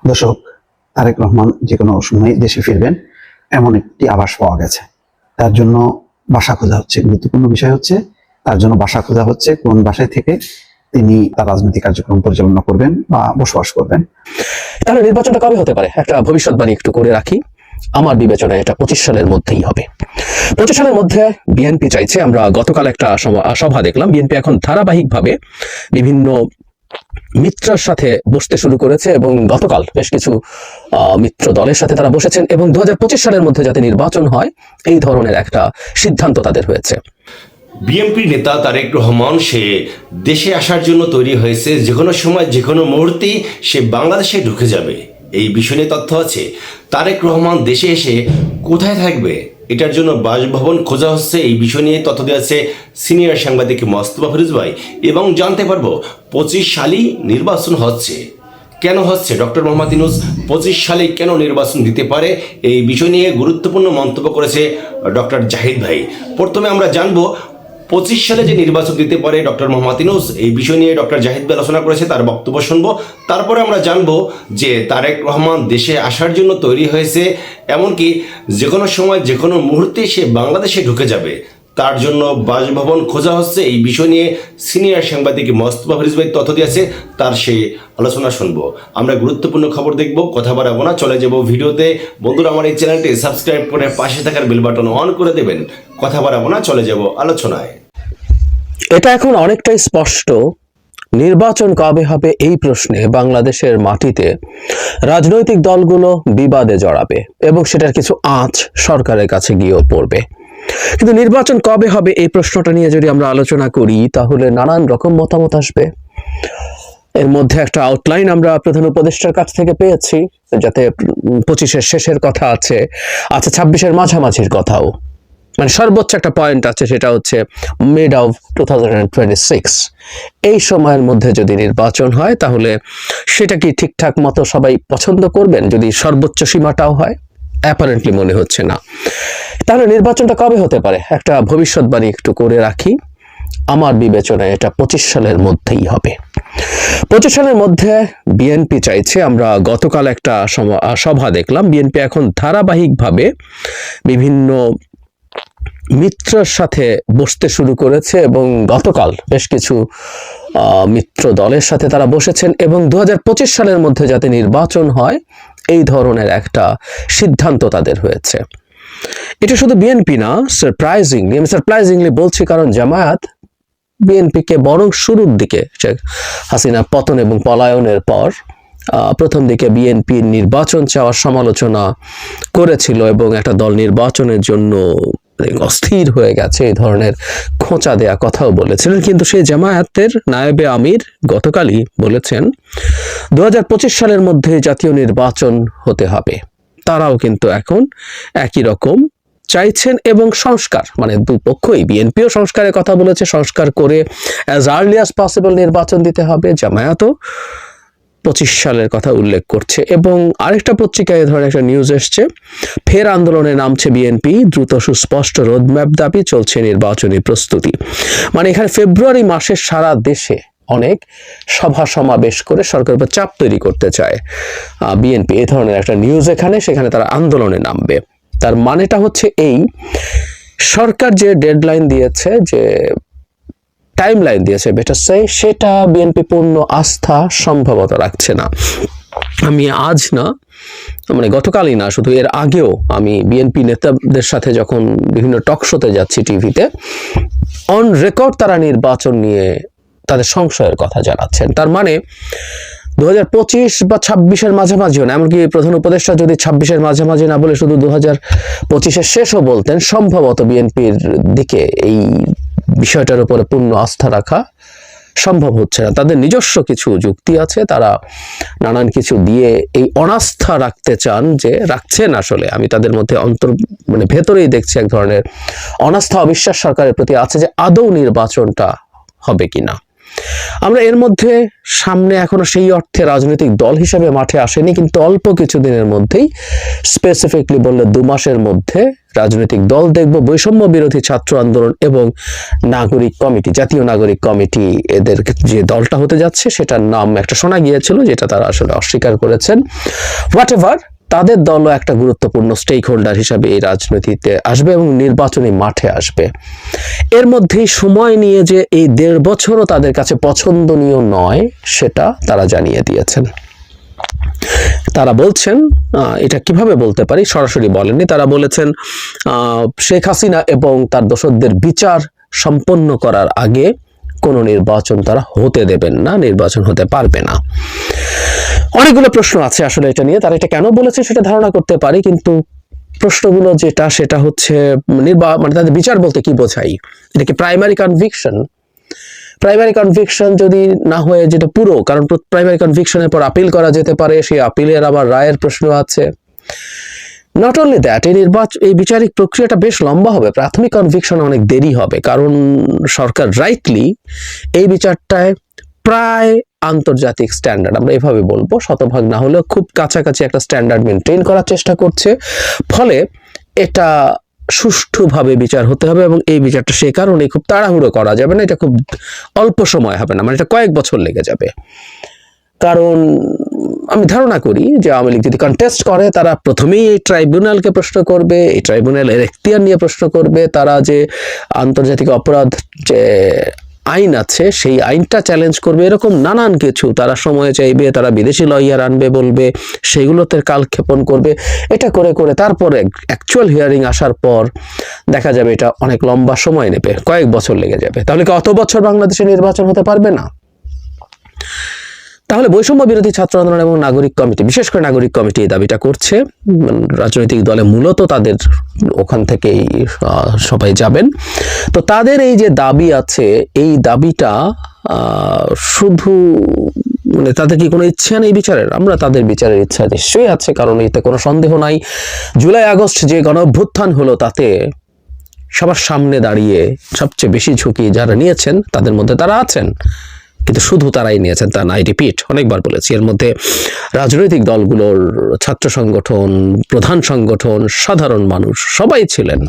দর্শক, তারেক রহমান যে কোনো সময় দেশে ফিরবেন এমন একটি আভাস পাওয়া গেছে। তার জন্য বাসা খোঁজা হচ্ছে। গুরুত্বপূর্ণ বিষয় হচ্ছে তার জন্য বাসা খোঁজা হচ্ছে, কোন বাসায় থেকে তিনি তার রাজনৈতিক কার্যক্রম পরিচালনা করবেন বা বসবাস করবেন। তাহলে নির্বাচনটা কবে হতে পারে? একটা ভবিষ্যৎবাণী একটু করে রাখি। আমার বিবেচনায় এটা 25 সালের মধ্যেই হবে। 25 সালের মধ্যে বিএনপি চাইছে, আমরা গতকাল একটা সভা দেখলাম, বিএনপি এখন ধারাবাহিকভাবে বিভিন্ন মিত্রের সাথে বসতে শুরু করেছে এবং গতকাল বেশ কিছু মিত্র দলের সাথে তারা বসেছেন এবং 2025 সালের মধ্যে যাতে নির্বাচন হয় এই ধরনের একটা সিদ্ধান্ত তাদের হয়েছে। বিএনপি নেতা তারেক রহমান সে দেশে আসার জন্য তৈরি হয়েছে, যে কোনো সময় যে কোনো মুহূর্তেই সে বাংলাদেশে ঢুকে যাবে। এই বিষয় নিয়ে তথ্য আছে। তারেক রহমান দেশে এসে কোথায় থাকবে এটার জন্য বাসভবন খোঁজা হচ্ছে। এই বিষয় নিয়ে তথ্য দিয়েছে সিনিয়র সাংবাদিক মোস্তফা ফিরোজ ভাই, এবং জানতে পারবো 25 সালেই নির্বাচন হচ্ছে। কেন হচ্ছে? ডক্টর মোহাম্মদ ইউনূস 25 সালে কেন নির্বাচন দিতে পারে এই বিষয় নিয়ে গুরুত্বপূর্ণ মন্তব্য করেছে ডক্টর জাহিদ ভাই। প্রথমে আমরা জানবো 25 সালে যে নির্বাচন দিতে পারে ডক্টর মোহাম্মদ ইউনূস, এই বিষয় নিয়ে ডক্টর জাহিদ ভাই আলোচনা করেছে, তার বক্তব্য শুনবো। তারপরে আমরা জানবো যে তারেক রহমান দেশে আসার জন্য তৈরি হয়েছে, এমনকি যে কোনো সময় যে কোনো মুহূর্তে সে বাংলাদেশে ঢুকে যাবে, তার জন্য বাসভবন খোঁজা হচ্ছে। এই বিষয় নিয়ে সিনিয়র সাংবাদিক মোস্তফা ফিরোজ ভাই তথ্য দিয়েছে, তার সেই আলোচনা শুনবো। আমরা গুরুত্বপূর্ণ খবর দেখব, কথা বাড়াবো না, চলে যাব ভিডিওতে। বন্ধুরা, আমার এই চ্যানেলটি সাবস্ক্রাইব করে পাশে থাকার বেল বাটন অন করে দেবেন। কথা বাড়াবো না, চলে যাব আলোচনায়। এটা এখন অনেকটাই স্পষ্ট, নির্বাচন কবে হবে এই প্রশ্নে বাংলাদেশের মাটিতে রাজনৈতিক দলগুলো বিবাদে জড়াবে এবং সেটার কিছু আঁচ সরকারের কাছে গিয়েও পড়বে। কিন্তু নির্বাচন কবে হবে এই প্রশ্নটা নিয়ে যদি আমরা আলোচনা করি তাহলে নানান রকম মতামত আসবে। এর মধ্যে একটা আউটলাইন আমরা প্রধান উপদেষ্টার কাছ থেকে পেয়েছি, যাতে 25-এর শেষের কথা আছে, 26-এর মাঝামাঝির কথাও, মানে সর্বোচ্চ একটা পয়েন্ট আছে, সেটা হচ্ছে মিড অফ 2026। এই সময়ের মধ্যে যদি নির্বাচন হয় তাহলে সেটা কি ঠিকঠাক মতো সবাই পছন্দ করবেন যদি সর্বোচ্চ সীমাটাও হয়? অ্যাপারেন্টলি মনে হচ্ছে না। তাহলে নির্বাচনটা কবে হতে পারে? একটা ভবিষ্যৎবাণী একটু করে রাখি। আমার বিবেচনায় এটা 25 সালের মধ্যেই হবে। 25 সালের মধ্যে বিএনপি চাইছে, আমরা গতকাল একটা সভা দেখলাম, বিএনপি এখন ধারাবাহিকভাবে বিভিন্ন মিত্রের সাথে বসতে শুরু করেছে এবং গতকাল বেশ কিছু মিত্র দলের সাথে তারা বসেছেন এবং 2025 সালের মধ্যে যাতে নির্বাচন হয় এই ধরনের একটা সিদ্ধান্ত তাদের হয়েছে। এটা শুধু বিএনপি না, সারপ্রাইজিংলি বলছি, কারণ জামায়াত বিএনপিকে বরং শুরুর দিকে শেখ হাসিনা পতন এবং পলায়নের পর প্রথম দিকে বিএনপির নির্বাচন চাওয়ার সমালোচনা করেছিল এবং একটা দল নির্বাচনের জন্য অস্থির হয়ে গেছে এই ধরনের খোঁচা দেয়া কথাও বলেছিলেন। কিন্তু সেই জামায়াতের নায়েবে আমির গতকালই বলেছেন 2025 সালের মধ্যে জাতীয় নির্বাচন হতে হবে। তারাও কিন্তু এখন একই রকম চাইছেন এবং সংস্কার, মানে দুপক্ষই, বিএনপিও সংস্কারের কথা বলেছে, সংস্কার করে অ্যাজ আর্লি অ্যাজ পসিবল নির্বাচন দিতে হবে। জামায়াতও 25 সালের কথা উল্লেখ করছে এবং আরেকটা পত্রিকায় ধরে একটা নিউজ এসছে, ফের আন্দোলনে নামছে বিএনপি, দ্রুত সুস্পষ্ট রোডম্যাপ দাবি, চলছে নির্বাচনী প্রস্তুতি। মানে এখানে ফেব্রুয়ারি মাসে সারা দেশে অনেক সভা সমাবেশ করে সরকারের উপর চাপ তৈরি করতে চায় বিএনপি, এই ধরনের একটা নিউজ এখানে, সেখানে তারা আন্দোলনে নামবে। তার মানেটা হচ্ছে এই, সরকার যে ডেডলাইন দিয়েছে, যে টাইমলাইন দিয়েছে বেটার সে, সেটা বিএনপি পূর্ণ আস্থা সম্ভবত রাখছে না। আমি আজ না, মানে গতকালই না, শুধু এর আগেও আমি বিএনপি নেতাদের সাথে যখন বিভিন্ন টক শোতে যাচ্ছি টিভিতে, অন রেকর্ড তারা নির্বাচন নিয়ে তাদের সংশয়ের কথা জানাচ্ছেন। তার মানে 2025 বা 26-এর মাঝামাঝিও না, এমনকি প্রধান উপদেষ্টা যদি 26-এর মাঝামাঝি না বলে শুধু 2025-এর শেষও বলতেন, সম্ভবত বিএনপির দিকে এই বিষয়টার উপরে পূর্ণ আস্থা রাখা সম্ভব হচ্ছে না। তাদের নিজস্ব কিছু যুক্তি আছে, তারা নানান কিছু দিয়ে এই অনাস্থা রাখতে চান, যে রাখছেন আসলে, আমি তাদের মধ্যে মানে ভেতরেই দেখছি এক ধরনের অনাস্থা, অবিশ্বাস সরকারের প্রতি আছে যে আদৌ নির্বাচনটা হবে কিনা। আমরা এর মধ্যে সামনে এখনো সেই অর্থে রাজনৈতিক দল হিসেবে মাঠে আসেনি, কিন্তু অল্প কিছুদিনের মধ্যেই, স্পেসিফিকলি বললে 2 মাসের মধ্যে রাজনৈতিক দল দেখব। বৈষম্য বিরোধী ছাত্র আন্দোলন এবং নাগরিক কমিটি, জাতীয় নাগরিক কমিটি, এদের যে দলটা হতে যাচ্ছে সেটার নাম একটা শোনা গিয়েছিল, যেটা তারা আসলে অস্বীকার করেছেন। হোয়াট এভার, তাদের দলও একটা গুরুত্বপূর্ণ স্টেক হোল্ডার হিসাবে এই রাজনীতিতে আসবে এবং নির্বাচনী মাঠে আসবে। এর মধ্যেই সময় নিয়ে যে এই 1.5 বছরও তাদের কাছে পছন্দনীয় নয়, সেটা তারা জানিয়ে দিয়েছেন। তারা বলছেন, এটা কিভাবে বলতে পারি, সরাসরি বলেননি, তারা বলেছেন শেখ হাসিনা এবং তার দোসরদের বিচার সম্পন্ন করার আগে কোনো নির্বাচন তারা হতে দেবেন না, নির্বাচন হতে পারবে না। অনেকগুলো প্রশ্ন আছে আসলে এটা নিয়ে, তারা এটা কেন বলেছে সেটা ধারণা করতে পারি, কিন্তু প্রশ্নগুলো সেটা হচ্ছে মানে তাদের বিচার বলতে কি বোঝাই? এটা কি প্রাইমারি কনভিকশন? প্রাইমারি কনভিকশন যদি না হয়ে যেটা পুরো, কারণ প্রাইমারি কনভিকশনের পর আপিল করা যেতে পারে, সেই আপিলের আবার রায়ের প্রশ্ন আছে। নট অনলি দ্যাট, এই বিচারিক প্রক্রিয়াটা বেশ লম্বা হবে। প্রাথমিক কনভিকশন অনেক দেরি হবে, কারণ সরকার রাইটলি এই বিচারটায় প্রায় আন্তর্জাতিক স্ট্যান্ডার্ড, আমরা এভাবে বলবো, শতভাগ না হলেও খুব কাছাকাছি একটা স্ট্যান্ডার্ড মেনটেন করার চেষ্টা করছে। ফলে এটা সুষ্ঠুভাবে বিচার হতে হবে, এবং এই বিচারটা সে কারণে খুব তাড়াহুড়ো করা যাবে না, এটা খুব অল্প সময় হবে না, মানে এটা কয়েক বছর লেগে যাবে। কারণ আমি ধারণা করি যে আওয়ামী লীগ যদি কন্টেস্ট করে, তারা প্রথমেই এই ট্রাইব্যুনালকে প্রশ্ন করবে, এই ট্রাইব্যুনালের এখতিয়ার নিয়ে প্রশ্ন করবে, তারা যে আন্তর্জাতিক অপরাধ যে আইন আছে সেই আইনটা চ্যালেঞ্জ করবে, এরকম নানান কিছু তারা সময় চাইবে, তারা বিদেশি লয়ার আনবে বলবে, সেগুলোতে কালক্ষেপণ করবে। এটা করে করে তারপরে অ্যাকচুয়াল হিয়ারিং আসার পর দেখা যাবে এটা অনেক লম্বা সময় নেবে, কয়েক বছর লেগে যাবে। তাহলে কি অত বছর বাংলাদেশে নির্বাচন হতে পারবে না? তাহলে বৈষম্য বিরোধী ছাত্র আন্দোলন এবং নাগরিক কমিটি, বিশেষ করে নাগরিক কমিটি এই দাবিটা করছে। রাজনৈতিক দলে মূলত তাদের ওখান থেকেই সবাই যাবেন। তো তাদের এই যে দাবি আছে, এই দাবিটা শুধু মানে তাদের কি কোনো ইচ্ছা নেই বিচারের? আমরা তাদের বিচারের ইচ্ছা নিশ্চয়ই আছে, কারণ এতে কোনো সন্দেহ নাই। জুলাই আগস্ট যে গণ অভ্যুত্থান হলো, তাতে সবার সামনে দাঁড়িয়ে সবচেয়ে বেশি ঝুঁকি যারা নিয়েছেন তাদের মধ্যে তারা আছেন, কিন্তু শুধু তারাই নিয়েছেন তা না, রিপিট অনেকবার বলেছি। এর মধ্যে রাজনৈতিক দলগুলোর ছাত্র সংগঠন, প্রধান সংগঠন, সাধারণ মানুষ সবাই ছিলেন,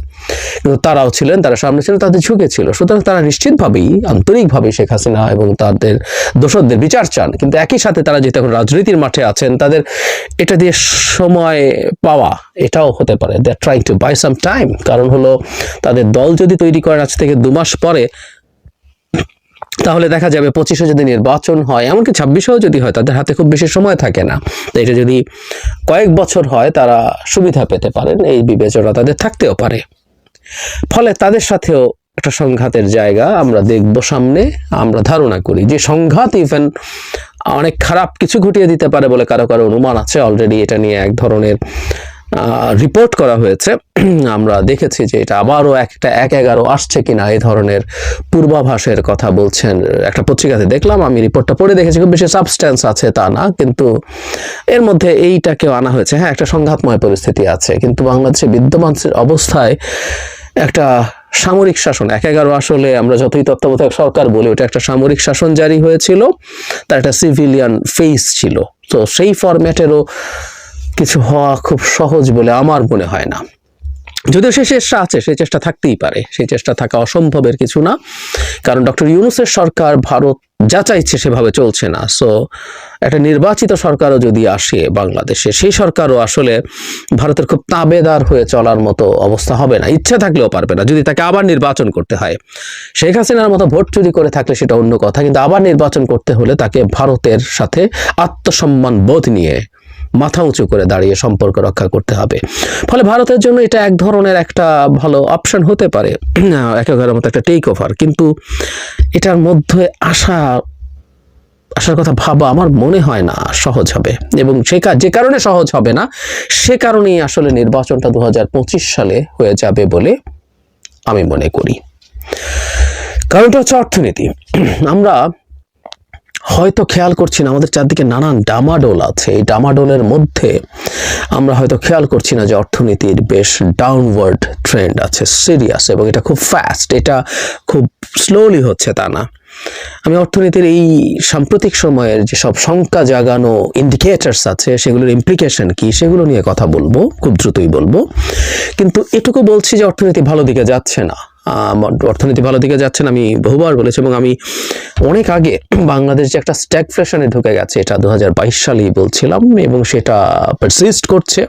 কিন্তু তারাও ছিলেন, তারা সামনে ছিলেন, তাদের ঝুঁকে ছিল। সুতরাং তারা নিশ্চিতভাবেই আন্তরিকভাবেই শেখ হাসিনা এবং তাদের দোসরদের বিচার চান, কিন্তু একই সাথে তারা যেহেতু এখন রাজনীতির মাঠে আছেন, তাদের এটা দিয়ে সময় পাওয়া এটাও হতে পারে। They are trying to buy some time. কারণ হলো, তাদের দল যদি তৈরি করেন আজ থেকে 2 মাস পরে, তাহলে দেখা যাবে 25-এ যদি নির্বাচন হয়, এমনকি 26-এও যদি হয়, তাদের হাতে খুব বেশি সময় থাকে না। তো এটা যদি কয়েক বছর হয়, তারা সুবিধা পেতে পারেন, এই বিবেচনা তাদের থাকতেও পারে। ফলে তাদের সাথেও একটা সংঘাতের জায়গা আমরা দেখব সামনে। আমরা ধারণা করি যে সংঘাত ইভেন অনেক খারাপ কিছু ঘটিয়ে দিতে পারে বলে কারো কারো অনুমান আছে। অলরেডি এটা নিয়ে এক ধরনের রিপোর্ট করা হয়েছে। আমরা দেখেছি যে এটা আবারও একটা 1/11 আসছে কিনা এই ধরনের পূর্বাভাসের কথা বলছেন। একটা পত্রিকাতে দেখলাম, আমি রিপোর্টটা পড়ে দেখেছি, খুব বেশি সাবস্ট্যান্স আছে তা না, কিন্তু এর মধ্যে এইটাকেও আনা হয়েছে। হ্যাঁ, একটা সংঘাতময় পরিস্থিতি আছে, কিন্তু বাংলাদেশে বিদ্যমান অবস্থায় একটা সামরিক শাসন 1/11 আসলে আমরা যতই তত্ত্বাবধায়ক সরকার বলি, ওটা একটা সামরিক শাসন জারি হয়েছিল, তার একটা সিভিলিয়ান ফেস ছিল। তো সেই ফরম্যাটেরও কিছু হওয়া খুব সহজ বলে আমার মনে হয় না। যদিও সেই চেষ্টা আছে, সেই চেষ্টা থাকতেই পারে, সেই চেষ্টা থাকা অসম্ভবের কিছু না, কারণ ডক্টর ইউনূসের সরকার ভারত যা চাইছে সেভাবে চলছে না। সো একটা নির্বাচিত সরকারও যদি আসে বাংলাদেশে, সেই সরকারও আসলে ভারতের খুব তাবেদার হয়ে চলার মতো অবস্থা হবে না, ইচ্ছা থাকলেও পারবে না, যদি তাকে আবার নির্বাচন করতে হয়। শেখ হাসিনার মতো ভোট চুরি করে থাকলে সেটা অন্য কথা, কিন্তু আবার নির্বাচন করতে হলে তাকে ভারতের সাথে আত্মসম্মান বোধ নিয়ে মাথা উঁচু করে দাঁড়িয়ে সম্পর্ক রক্ষা করতে হবে। ফলে ভারতের জন্য এটা এক ধরনের একটা ভালো অপশন হতে পারে, 1/11 মতো একটা টেক ওভার। কিন্তু এটার মধ্যে আসার কথা ভাবা আমার মনে হয় না সহজ হবে, এবং যে কারণে সহজ হবে না, সে কারণেই আসলে নির্বাচনটা 2025 সালে হয়ে যাবে বলে আমি মনে করি। কারণটা হচ্ছে অর্থনীতি। আমরা হয়তো খেয়াল করছি না, আমাদের চারদিকে নানান ডামাডোল আছে। এই ডামাডোলের মধ্যে আমরা হয়তো খেয়াল করছি না যে অর্থনীতির বেশ ডাউনওয়ার্ড ট্রেন্ড আছে, সিরিয়াস, এবং এটা খুব ফাস্ট, এটা খুব স্লোলি হচ্ছে তা না। আমি অর্থনীতির এই সাম্প্রতিক সময়ের যে সব শঙ্কা জাগানো ইন্ডিকেটরস আছে সেগুলোর ইমপ্লিকেশন কি সেগুলো নিয়ে কথা বলবো, খুব দ্রুতই বলবো। কিন্তু এটুকু বলছি যে অর্থনীতি ভালো দিকে যাচ্ছে না। অর্থনীতি ভালো দিকে যাচ্ছে না আমি বহুবার বলেছি, এবং আমি অনেক আগে বাংলাদেশ যে একটা স্ট্যাগফ্লেশনে ঢুকে গেছে এটা 2022 সালেই বলছিলাম, এবং সেটা পারসিস্ট করছে।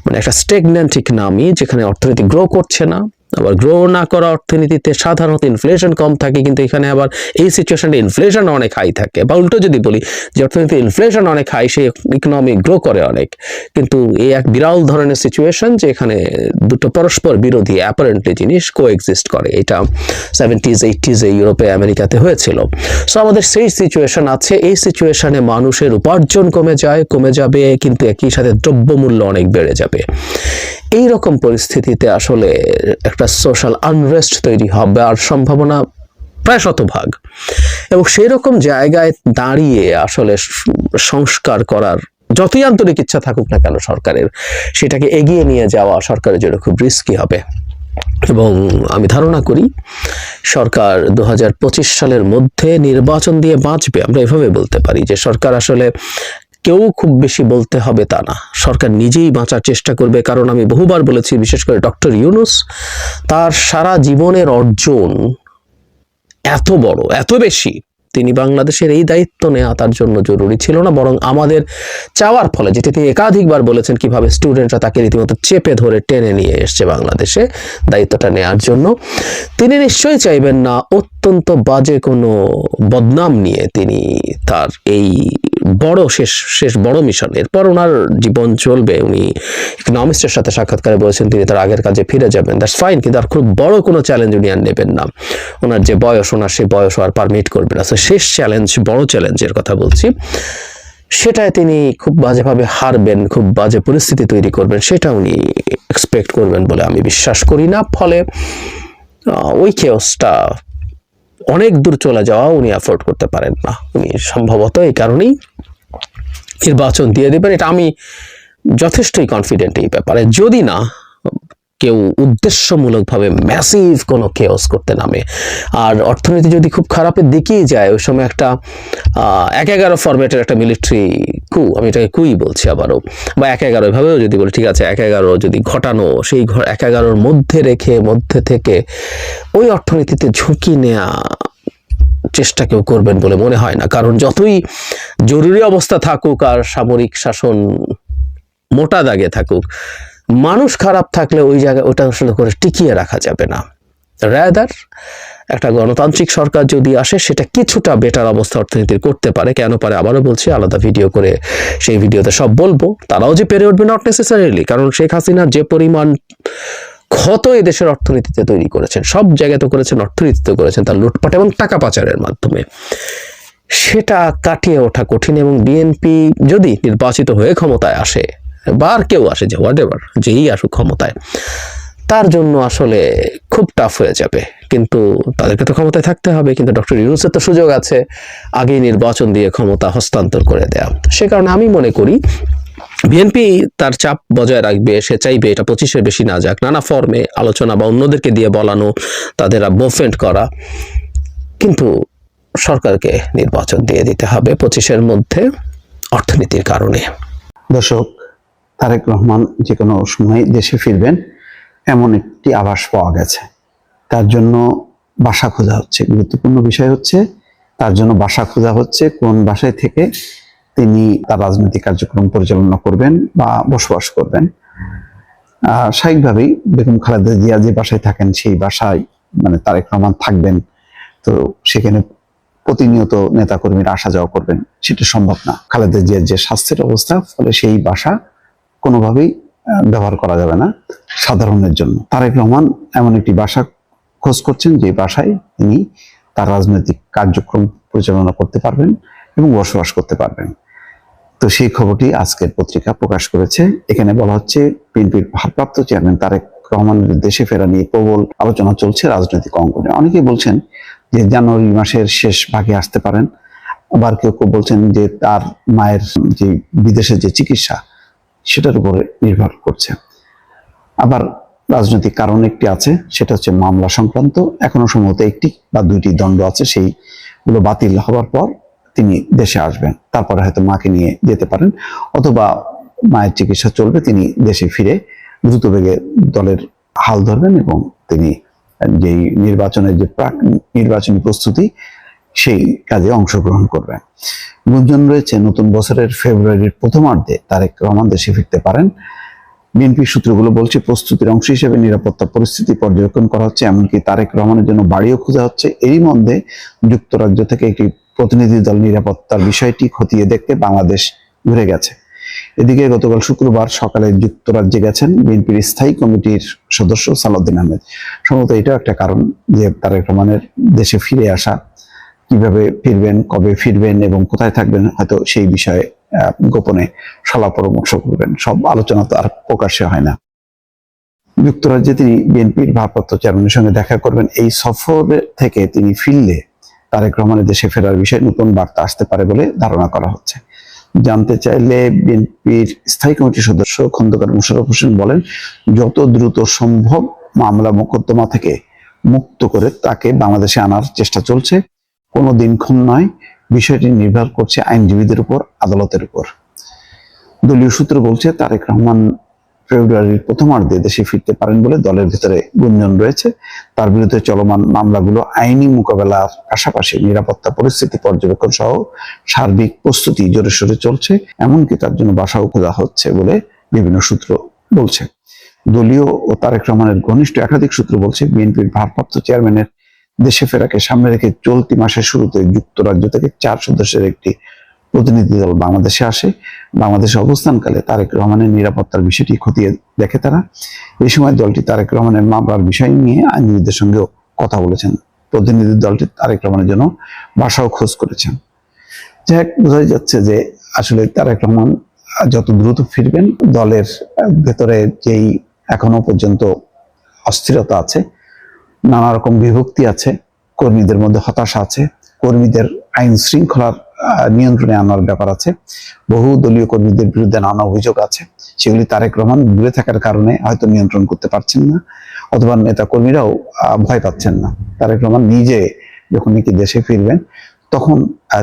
মানে একটা স্টেগন্যান্ট ইকোনমি যেখানে অর্থনীতি গ্রো করছে না। আবার গ্রো না করা অর্থনীতিতে সাধারণত ইনফ্লেশন কম থাকে, কিন্তু এখানে আবার এই সিচুয়েশনে ইনফ্লেশন অনেক হাই থাকে। বা উল্টো যদি বলি যে অর্থনীতি ইনফ্লেশন অনেক হাই, সেই ইকোনমি গ্রো করে অনেক, কিন্তু এই এক বিরল ধরনের সিচুয়েশন যে এখানে দুটো পরস্পর বিরোধী অ্যাপারেন্টলি জিনিস কোএক্সিস্ট করে। এটা 70s 80s ইউরোপে আমেরিকাতে হয়েছিল। সো আমাদের সেই সিচুয়েশন আছে। এই সিচুয়েশনে মানুষের উপার্জন কমে যাবে, কিন্তু একই সাথে দ্রব্যমূল্য অনেক বেড়ে যাবে। এই রকম পরিস্থিতিতে আসলে একটা সোশ্যাল আনরেস্ট তৈরি হবে আর সম্ভাবনা প্রায় শতভাগ। এবং সেই রকম জায়গায় দাঁড়িয়ে আসলে সংস্কার করার যতই আন্তরিক ইচ্ছা থাকুক না কেন সরকারের, সেটাকে এগিয়ে নিয়ে যাওয়া সরকারের জন্য খুব রিস্কি হবে। এবং আমি ধারণা করি সরকার 2025 সালের মধ্যে নির্বাচন দিয়ে বাঁচবে। আমরা এভাবে বলতে পারি যে সরকার আসলে কেউ খুব বেশি বলতে হবে তা না, সরকার নিজেই বাঁচার চেষ্টা করবে। কারণ আমি বহুবার বলেছি, বিশেষ করে ডক্টর ইউনূস, তার সারা জীবনের অর্জন এত বড়, এত বেশি, তিনি বাংলাদেশের এই দায়িত্ব নেওয়া তার জন্য জরুরি ছিল না, বরং আমাদের চাওয়ার ফলে, যেটি তিনি একাধিকবার বলেছেন কিভাবে স্টুডেন্টরা তাকে রীতিমতো চেপে ধরে টেনে নিয়ে এসছে বাংলাদেশে দায়িত্বটা নেওয়ার জন্য। তিনি নিশ্চয়ই চাইবেন না অত্যন্ত বাজে কোনো বদনাম নিয়ে তিনি তার এই বড় শেষ বড় মিশন, এরপর ওনার জীবন চলবে। উনি ইকোনমিস্টের সাথে সাক্ষাৎকারে বলেছেন তিনি তার আগের কাজে ফিরে যাবেন, দ্যাটস ফাইন, কিন্তু আর খুব বড় কোনো চ্যালেঞ্জ উনি আর নেবেন না। ওনার যে বয়স, ওনার সেই বয়স আর পারমিট করবে না। শেষ চ্যালেঞ্জ, বড় চ্যালেঞ্জের কথা বলছি, সেটায় তিনি খুব বাজেভাবে হারবেন, খুব বাজে পরিস্থিতি তৈরি করবেন, সেটা উনি এক্সপেক্ট করবেন বলে আমি বিশ্বাস করি না। ফলে ওই কেওসটা অনেক দূর চলে যাওয়া উনি অ্যাফোর্ড করতে পারেন না। উনি সম্ভবত এই কারণেই নির্বাচন দিয়ে দেবেন, এটা আমি যথেষ্টই কনফিডেন্ট এই ব্যাপারে, যদি না কেউ উদ্দেশ্যমূলকভাবে ম্যাসিভ কোনো কেওস করতে নামে। আর অর্থনীতি যদি খুব খারাপের দিকেই যায়, ওই সময় একটা 1-11 ফরম্যাটের একটা মিলিটারি কু, আমি এটাকে কুই বলছি আবারও, বা 1-11 এভাবেও যদি বলি, ঠিক আছে, 1-11 যদি ঘটানো, সেই 1-11-র মধ্যে থেকে ওই অর্থনীতিতে ঝুঁকি নেয়া চেষ্টা কেউ করবেন বলে মনে হয় না। কারণ যতই জরুরি অবস্থা থাকুক আর সামরিক শাসন মোটা দাগে থাকুক, মানুষ খারাপ থাকলে ওই জায়গায় ওটা আসলে করে টিকিয়ে রাখা যাবে না। রাদার একটা গণতান্ত্রিক সরকার যদি আসে, সেটা কিছুটা বেটার অবস্থা অর্থনীতির করতে পারে। কেন পারে আবারও বলছি, আলাদা ভিডিও করে সেই ভিডিওতে সব বলবো। তারাও যে পেরে উঠবে নট নেসেসারিলি, কারণ শেখ হাসিনার যে পরিমাণ ক্ষত এই দেশের অর্থনীতিতে তৈরি করেছেন, সব জায়গাতে করেছেন, অর্থনীতিতে করেছেন, তার লুটপাট এবং টাকা পাচারের মাধ্যমে, সেটা কাটিয়ে ওঠা কঠিন। এবং বিএনপি যদি নির্বাচিত হয়ে ক্ষমতায় আসে, বা আর কেউ আসে, যে হোয়াটএভার, যেই আসুক ক্ষমতায়, তার জন্য আসলে খুব টাফ হয়ে যাবে। কিন্তু তাদেরকে তো ক্ষমতায় থাকতে হবে। কিন্তু ডক্টর ইউনূসের তো সুযোগ আছে আগেই নির্বাচন দিয়ে ক্ষমতা হস্তান্তর করে দেয়া। সে কারণে আমি মনে করি বিএনপি তার চাপ বজায় রাখবে, সে চাইবে এটা 25-এর বেশি না যাক, নানা ফর্মে আলোচনা বা অন্যদেরকে দিয়ে বলানো, তাদের বোফেন্ট করা, কিন্তু সরকারকে নির্বাচন দিয়ে দিতে হবে 25-এর মধ্যে অর্থনীতির কারণে। দর্শক, তারেক রহমান যে কোনো সময় দেশে ফিরবেন এমন একটি আভাস পাওয়া গেছে। তার জন্য বাসা খোঁজা হচ্ছে। গুরুত্বপূর্ণ বিষয় হচ্ছে তার জন্য বাসা খোঁজা হচ্ছে, কোন বাসায় থেকে তিনি তার রাজনৈতিক কার্যক্রম পরিচালনা করবেন বা বসবাস করবেন। স্বাভাবিকভাবেই বেগম খালেদা জিয়া যে বাসায় থাকেন সেই বাসায় মানে তারেক রহমান থাকবেন, তো সেখানে প্রতিনিয়ত নেতাকর্মীরা আসা যাওয়া করবেন, সেটা সম্ভব না। খালেদা জিয়ার যে স্বাস্থ্যের অবস্থা, ফলে সেই বাসা কোনোভাবেই ব্যবহার করা যাবে না সাধারণের জন্য। তারেক রহমান এমন একটি বাসা খোঁজ করছেন যে বাসায় তিনি তার রাজনৈতিক কার্যক্রম পরিচালনা করতে পারবেন এবং বসবাস করতে পারবেন। তো সেই খবরটি আজকের পত্রিকা প্রকাশ করেছে। এখানে বলা হচ্ছে বিএনপির ভারপ্রাপ্ত চেয়ারম্যান তারেক রহমানের দেশে ফেরা নিয়ে প্রবল আলোচনা চলছে রাজনৈতিক অঙ্গনে। অনেকেই বলছেন যে জানুয়ারি মাসের শেষ ভাগে আসতে পারেন, আবার কেউ কেউ বলছেন যে তার মায়ের যে বিদেশে যে চিকিৎসা, সেটার উপরে নির্ভর করছে। আবার রাজনৈতিক কারণ একটি আছে, সেটা হচ্ছে মামলা সংক্রান্ত। এখনো সম্ভবত একটি বা দুইটি দণ্ড আছে, সেইগুলো বাতিল হওয়ার পর তিনি দেশে আসবেন, তারপরে হয়তো মাকে নিয়ে যেতে পারেন, অথবা মায়ের চিকিৎসা চলবে, তিনি দেশে ফিরে দ্রুত বেগে দলের হাল ধরবেন এবং তিনি যেই নির্বাচনের যে প্রাক নির্বাচনী প্রস্তুতি সেই কাজে অংশগ্রহণ করবেন। গুঞ্জন রয়েছে নতুন বছরের ফেব্রুয়ারির প্রথমার্ধে তারেক রহমান দেশে ফিরতে পারেন। বিএনপি সূত্রগুলো বলছে প্রস্তুতির অংশ হিসেবে নিরাপত্তা পরিস্থিতি পর্যবেক্ষণ করা হচ্ছে, এমনকি তারেক রহমানের জন্য বাড়িও খোঁজা হচ্ছে। এরই মধ্যে যুক্তরাজ্য থেকে একটি প্রতিনিধি দল নিরাপত্তার বিষয়টি খতিয়ে দেখতে বাংলাদেশ ঘুরে গেছে। এদিকে গতকাল শুক্রবার সকালে যুক্তরাজ্যে গেছেন বিএনপির স্থায়ী কমিটির সদস্য সালাউদ্দিন আহমেদ। সম্ভবত এটাও একটা কারণ যে তারেক রহমানের দেশে ফিরে আসা। কিভাবে ফিরবেন, কবে ফিরবেন এবং কোথায় থাকবেন, হয়তো সেই বিষয়ে গোপনে সলা পরামর্শ করবেন। সব আলোচনা তো আর প্রকাশ্যে হয় না। যুক্তরাজ্যে তিনি বিএনপির ভারপ্রাপ্ত চেয়ারম্যানের সঙ্গে দেখা করবেন। এই সফরে থেকে তিনি ফিরলে তারেক রহমানের দেশে ফেরার বিষয়ে নতুন বার্তা আসতে পারে বলে ধারণা করা হচ্ছে। জানতে চাইলে বিএনপির স্থায়ী কমিটির সদস্য খন্দকার মোশাররফ হোসেন বলেন, যত দ্রুত সম্ভব মামলা মোকদ্দমা থেকে মুক্ত করে তাকে বাংলাদেশে আনার চেষ্টা চলছে। কোনো দিনক্ষণ নয়, বিষয়টি নির্ভর করছে আইনজীবীদের উপর, আদালতের উপর। দলীয় সূত্র বলছে তারেক রহমান ফেব্রুয়ারির প্রথমার্ধে দেশে ফিরতে পারেন বলে দলের ভিতরে গুঞ্জন রয়েছে। তার বিরুদ্ধে চলমান মামলাগুলো আইনি মোকাবেলার পাশাপাশি নিরাপত্তা পরিস্থিতি পর্যবেক্ষণ সহ সার্বিক প্রস্তুতি জোরে সোরে চলছে। এমনকি তার জন্য বাসাও খোঁজা হচ্ছে বলে বিভিন্ন সূত্র বলছে। দলীয় ও তারেক রহমানের ঘনিষ্ঠ একাধিক সূত্র বলছে, বিএনপির ভারপ্রাপ্ত চেয়ারম্যানের দেশে ফেরাকে সামনে রেখে চলতি মাসের শুরুতে যুক্তরাজ্য থেকে 4 সদস্যের একটি প্রতিনিধি দল বাংলাদেশে আসে। বাংলাদেশে অবস্থানকালে তারেক রহমানের নিরাপত্তার বিষয়টি খতিয়ে দেখে তারা। এই সময় দলটি তারেক রহমানের মামলার বিষয় নিয়ে আইনজীবীদের সঙ্গেও কথা বলেছেন। প্রতিনিধি দলটি তারেক রহমানের জন্য বাসাও খোঁজ করেছেন। যাই বোঝাই যাচ্ছে যে আসলে তারেক রহমান যত দ্রুত ফিরবেন, দলের ভেতরে যেই এখনো পর্যন্ত অস্থিরতা আছে, নানা রকম বিভক্তি আছে, কর্মীদের মধ্যে হতাশা আছে, কর্মীদের আইন শৃঙ্খলার নিয়ন্ত্রণে আনার ব্যাপার আছে, বহু দলীয় কর্মীদের বিরুদ্ধে নানা অভিযোগ আছে, সেগুলি তারেক রহমান দূরে থাকার কারণে হয়তো নিয়ন্ত্রণ করতে পারছেন না, অথবা নেতা কর্মীরাও ভয় পাচ্ছেন না। তারেক রহমান নিজে যখন নাকি দেশে ফিরবেন তখন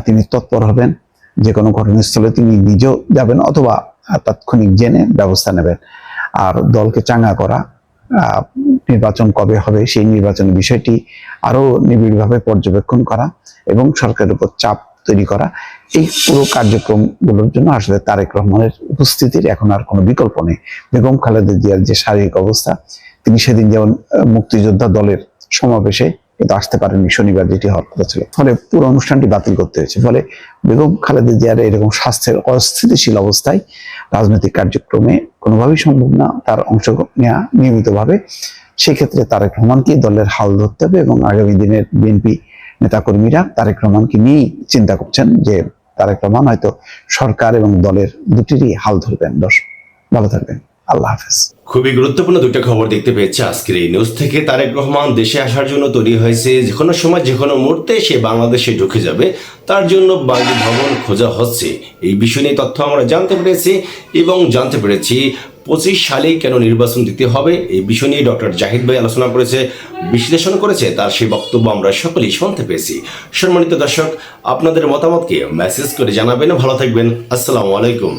তিনি তৎপর হবেন, যে কোনো ঘটনাস্থলে তিনি নিজেও যাবেন অথবা তাৎক্ষণিক জেনে ব্যবস্থা নেবেন। আর দলকে চাঙ্গা করা, নির্বাচন কবে হবে সেই নির্বাচনের বিষয়টি আরো নিবিড়ভাবে পর্যবেক্ষণ করা এবং সরকারের উপর চাপ তৈরি করা, এই পুরো কার্যক্রমগুলোর জন্য আসলে তারেক রহমানের উপস্থিতির এখন আর কোনো বিকল্প নেই। বেগম খালেদা জিয়ার যে শারীরিক অবস্থা, তিনি সেদিন যেমন মুক্তিযোদ্ধা দলের সমাবেশে কিন্তু আসতে পারেননি, শনিবার যেটি হওয়ার কথা ছিল, ফলে পুরো অনুষ্ঠানটি বাতিল করতে হয়েছে। ফলে বেগম খালেদা জিয়ার এরকম স্বাস্থ্যের অস্থিতিশীল অবস্থায় রাজনৈতিক কার্যক্রমে কোনোভাবেই সম্ভব না তার অংশ নেওয়া নিয়মিতভাবে। সেক্ষেত্রে তারেক রহমানকে দলের হাল ধরতে হবে এবং আগামী দিনের বিএনপি নেতাকর্মীরা তারেক রহমানকে নিয়েই চিন্তা করছেন যে তারেক রহমান হয়তো সরকার এবং দলের দুটিরই হাল ধরবেন। ভালো থাকবেন, আল্লাহ হাফেজ। খুবই গুরুত্বপূর্ণ দুটো খবর দেখতে পেয়েছে আজকের এই নিউজ থেকে। তারেক রহমান দেশে আসার জন্য তৈরি হয়েছে, যে কোনো সময় যে কোনো মুহূর্তে সে বাংলাদেশে ঢুকে যাবে, তার জন্য বাড়ি ভবন খোঁজা হচ্ছে। এই বিষয় নিয়ে তথ্য আমরা জানতে পেরেছি এবং জানতে পেরেছি 25 সালেই কেন নির্বাচন দিতে হবে এই বিষয় নিয়ে ডক্টর জাহিদ ভাই আলোচনা করেছে, বিশ্লেষণ করেছে, তার সেই বক্তব্য আমরা সকলেই শুনতে পেয়েছি। সম্মানিত দর্শক, আপনাদের মতামতকে মেসেজ করে জানাবেন। ভালো থাকবেন, আসসালামু আলাইকুম।